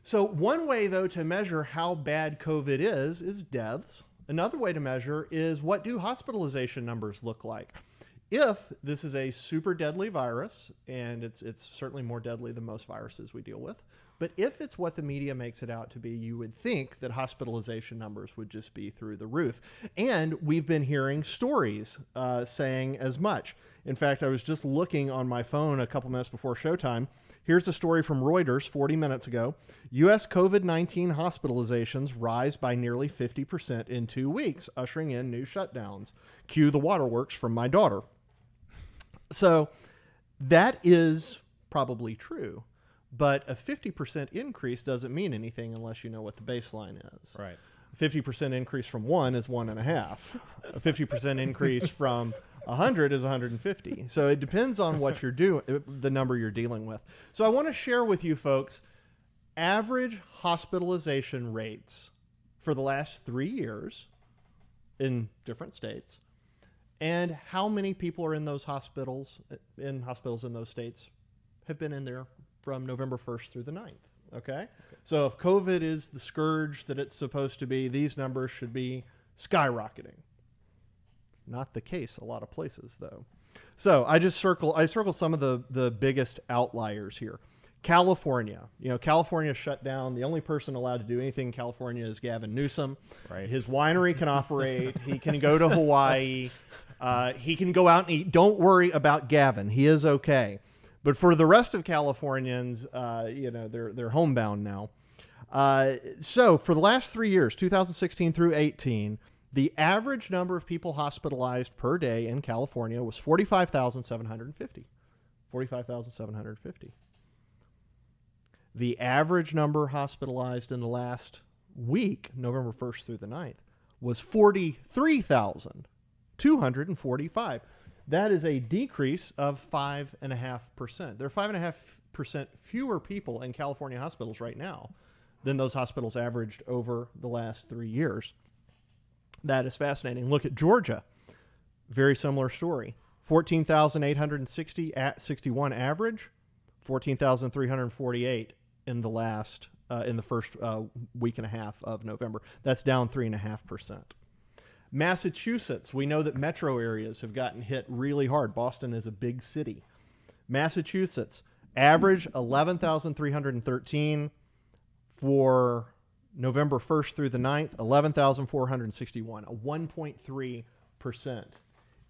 So one way, though, to measure how bad COVID is deaths. Another way to measure is what do hospitalization numbers look like? If this is a super deadly virus, and it's certainly more deadly than most viruses we deal with, but if it's what the media makes it out to be, you would think that hospitalization numbers would just be through the roof. And we've been hearing stories saying as much. In fact, I was just looking on my phone a couple minutes before showtime. Here's a story from Reuters 40 minutes ago. U.S. COVID-19 hospitalizations rise by nearly 50% in 2 weeks, ushering in new shutdowns. Cue the waterworks from my daughter. So that is probably true, but a 50% increase doesn't mean anything unless you know what the baseline is. Right. A 50% increase from 1 is 1.5. A 50% increase from 100 is 150. So it depends on what you're doing, the number you're dealing with. So I want to share with you folks average hospitalization rates for the last 3 years in different states, and how many people are in those hospitals in those states have been in there from November 1st through the 9th. Okay? So if COVID is the scourge that it's supposed to be, these numbers should be skyrocketing. Not the case a lot of places, though. So I circle some of the biggest outliers here. California. California shut down. The only person allowed to do anything in California is Gavin Newsom. Right. His winery can operate. He can go to Hawaii. He can go out and eat. Don't worry about Gavin. He is okay. But for the rest of Californians, they're homebound now. So for the last 3 years, 2016 through 18, the average number of people hospitalized per day in California was 45,750. 45,750. The average number hospitalized in the last week, November 1st through the 9th, was 43,245. That is a decrease of 5.5%. There are 5.5% fewer people in California hospitals right now than those hospitals averaged over the last 3 years. That is fascinating. Look at Georgia. Very similar story. 14,861 average, 14,348 in the first week and a half of November. That's down 3.5%. Massachusetts, we know that metro areas have gotten hit really hard. Boston is a big city. Massachusetts, average 11,313 for November 1st through the 9th, 11,461, a 1.3%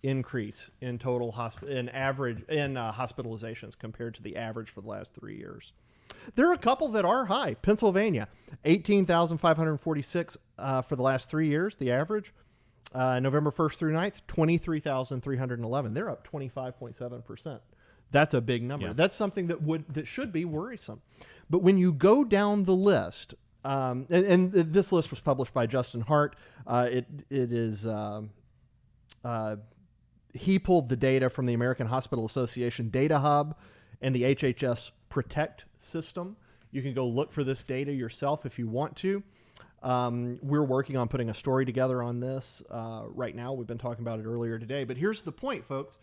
increase in total hospitalizations compared to the average for the last 3 years. There are a couple that are high. Pennsylvania, 18,546 for the last 3 years, the average. November 1st through 9th, 23,311. They're up 25.7%. That's a big number. Yeah. That's something that should be worrisome. But when you go down the list, and this list was published by Justin Hart. He pulled the data from the American Hospital Association Data Hub and the HHS Protect system. You can go look for this data yourself if you want to. We're working on putting a story together on this right now. We've been talking about it earlier today. But here's the point, folks.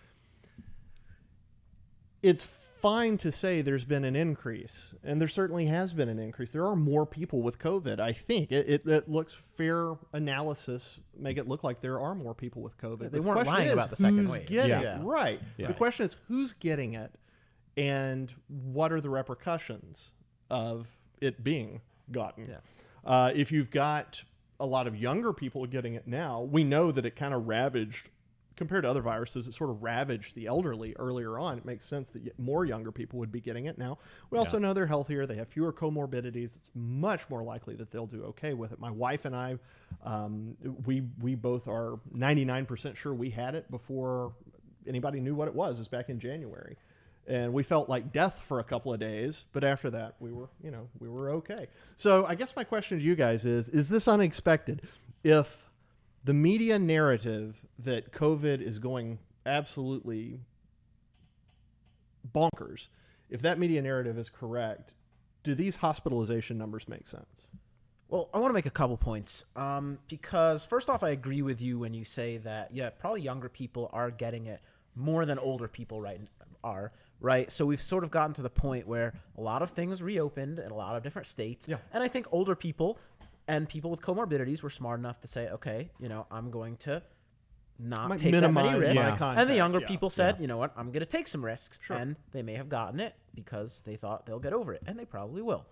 It's fine to say there's been an increase, and there certainly has been an increase. There are more people with COVID, I think. It looks fair analysis make it look like there are more people with COVID. They weren't lying about the second wave. Right. Yeah. The question is who's getting it, and what are the repercussions of it being gotten? Yeah. If you've got a lot of younger people getting it now, we know that it kind of ravaged, compared to other viruses, it sort of ravaged the elderly earlier on. It makes sense that more younger people would be getting it now. We also know they're healthier. They have fewer comorbidities. It's much more likely that they'll do okay with it. My wife and I, we both are 99% sure we had it before anybody knew what it was. It was back in January. And we felt like death for a couple of days, but after that, we were okay. So I guess my question to you guys is this unexpected? If the media narrative that COVID is going absolutely bonkers, if that media narrative is correct, do these hospitalization numbers make sense? Well, I want to make a couple points because first off, I agree with you when you say that, probably younger people are getting it more than older people are. right? So we've sort of gotten to the point where a lot of things reopened in a lot of different states. Yeah. And I think older people and people with comorbidities were smart enough to say, okay, I'm going to not take that many risks. And the younger people said, you know what, I'm going to take some risks. Sure. And they may have gotten it because they thought they'll get over it. And they probably will.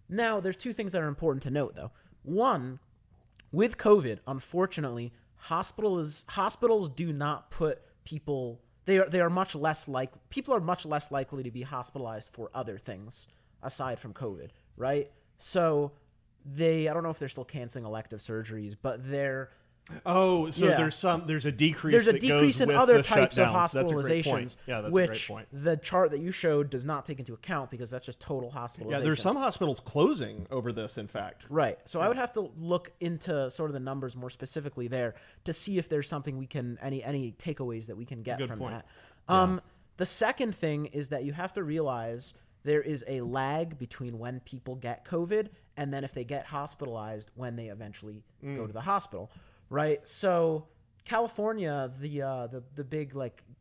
Now, there's two things that are important to note, though. One, with COVID, unfortunately, hospitals do not put people. They are much less people are much less likely to be hospitalized for other things aside from COVID, right? So I don't know if they're still canceling elective surgeries, but they're. Oh, so there's a decrease. There's a decrease in other types of hospitalizations, that's a which great point. the chart that you showed does not take into account because that's just total hospitalizations. Yeah, there's some hospitals closing over this, in fact. Right. So I would have to look into sort of the numbers more specifically there to see if there's something we can any takeaways that we can get from that. The second thing is that you have to realize there is a lag between when people get COVID and then if they get hospitalized when they eventually go to the hospital. Right, so California, the big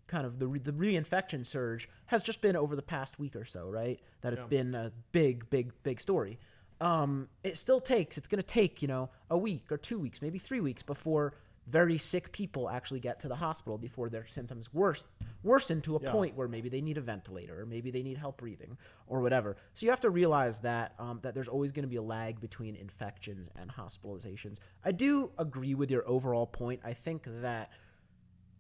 kind of the reinfection surge has just been over the past week or so, right? That it's been a big story. It's going to take a week or 2 weeks, maybe 3 weeks before very sick people actually get to the hospital before their symptoms worsen to a point where maybe they need a ventilator or maybe they need help breathing or whatever. So you have to realize that that there's always going to be a lag between infections and hospitalizations. I do agree with your overall point. I think that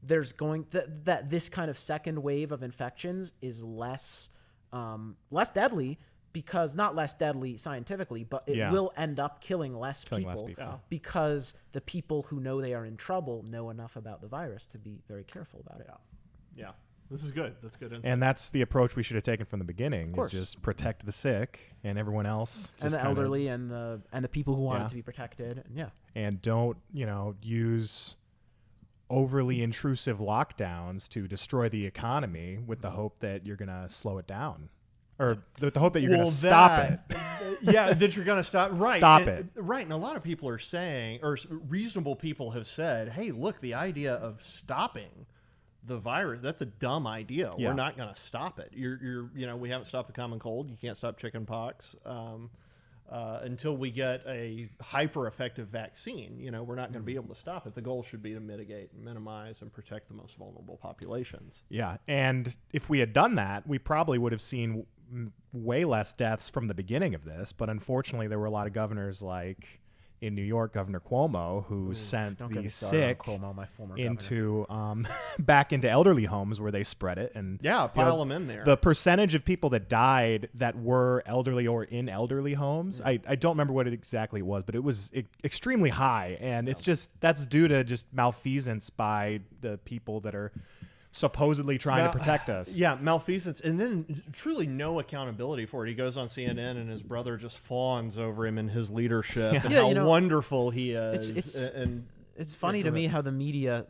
there's that this kind of second wave of infections is less deadly. Because not less deadly scientifically, but it will end up killing less people because the people who know they are in trouble know enough about the virus to be very careful about it. Yeah. This is good. That's good insight. And that's the approach we should have taken from the beginning. Is just protect the sick and everyone else. And the elderly and the people who want to be protected. And don't, use overly intrusive lockdowns to destroy the economy with the hope that you're going to slow it down. Or the hope that you're going to stop it. That you're going to stop. Right. Stop it. Right. And a lot of people are saying, or reasonable people have said, hey, look, the idea of stopping the virus, that's a dumb idea. We're not going to stop it. We haven't stopped the common cold. You can't stop chicken pox until we get a hyper effective vaccine. We're not going to be able to stop it. The goal should be to mitigate, minimize, and protect the most vulnerable populations. Yeah. And if we had done that, we probably would have seen way less deaths from the beginning of this, but unfortunately there were a lot of governors like in New York, Governor Cuomo, who sent the sick Cuomo, my former into back into elderly homes where they spread it, and pile them in there. The percentage of people that died that were elderly or in elderly homes, I don't remember what it exactly was, but it was extremely high, and it's just that's due to just malfeasance by the people that are supposedly trying to protect us. Yeah, malfeasance, and then truly no accountability for it. He goes on CNN, and his brother just fawns over him and his leadership and how wonderful he is. It's funny to me how the media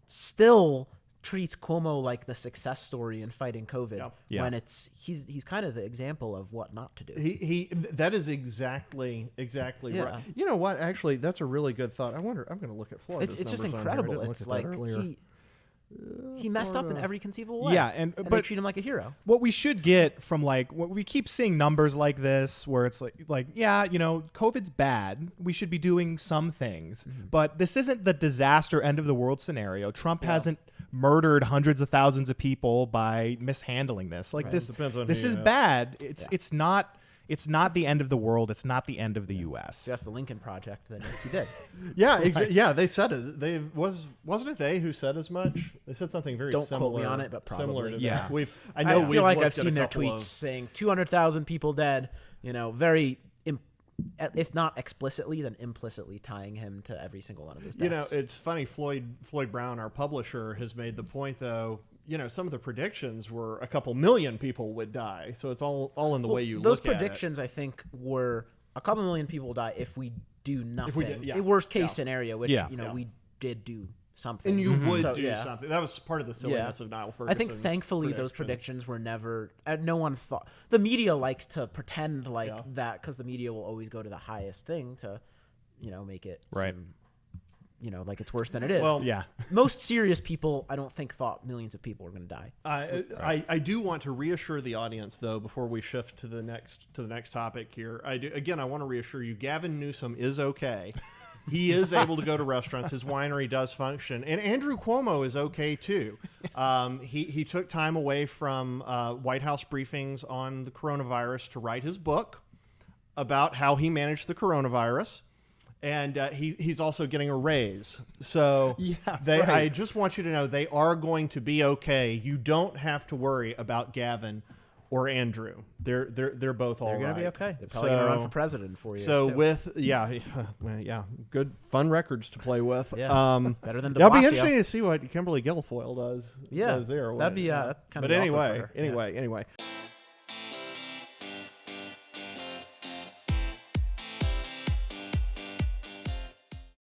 still treats Cuomo like the success story in fighting COVID when he's kind of the example of what not to do. He that is exactly right. You know what? Actually, that's a really good thought. I'm going to look at Florida's It's just numbers incredible. It's like he messed up in every conceivable way. Yeah, but they treat him like a hero. What we should get from what we keep seeing numbers like this, where it's COVID's bad. We should be doing some things, but this isn't the disaster end of the world scenario. Trump hasn't murdered hundreds of thousands of people by mishandling this. This is bad. It's not the end of the world. It's not the end of the U.S. So that's the Lincoln Project. Then yes, he did. They said it. Wasn't it they who said as much? They said something very Don't similar. quote me on it, but probably. Similar to that. I feel like I've seen their tweets saying 200,000 people dead. Very, if not explicitly, then implicitly tying him to every single one of his deaths. It's funny. Floyd Brown, our publisher, has made the point though. Some of the predictions were a couple million people would die. So it's all in the way you look at it. Those predictions, I think, were a couple million people will die if we do nothing. A worst case scenario, which we did do something. And you would do something. That was part of the silliness of Niall Ferguson's I think thankfully those predictions were never. No one thought. The media likes to pretend like that because the media will always go to the highest thing to, make it seem like it's worse than it is. Well, Yeah. Most serious people, I don't think, thought millions of people were going to die. I do want to reassure the audience, though, before we shift to the next topic here. I want to reassure you, Gavin Newsom is okay. He is able to go to restaurants. His winery does function, and Andrew Cuomo is okay too. He took time away from White House briefings on the coronavirus to write his book about how he managed the coronavirus. And he's also getting a raise. So right. I just want you to know they are going to be okay. You don't have to worry about Gavin or Andrew. They're both all right. They're going to be okay. They're probably going to run for president for you. So good fun records to play with. Yeah. Better than de That'll be Blasio. interesting to see what Kimberly Guilfoyle does there. That'd be kind of. But anyway.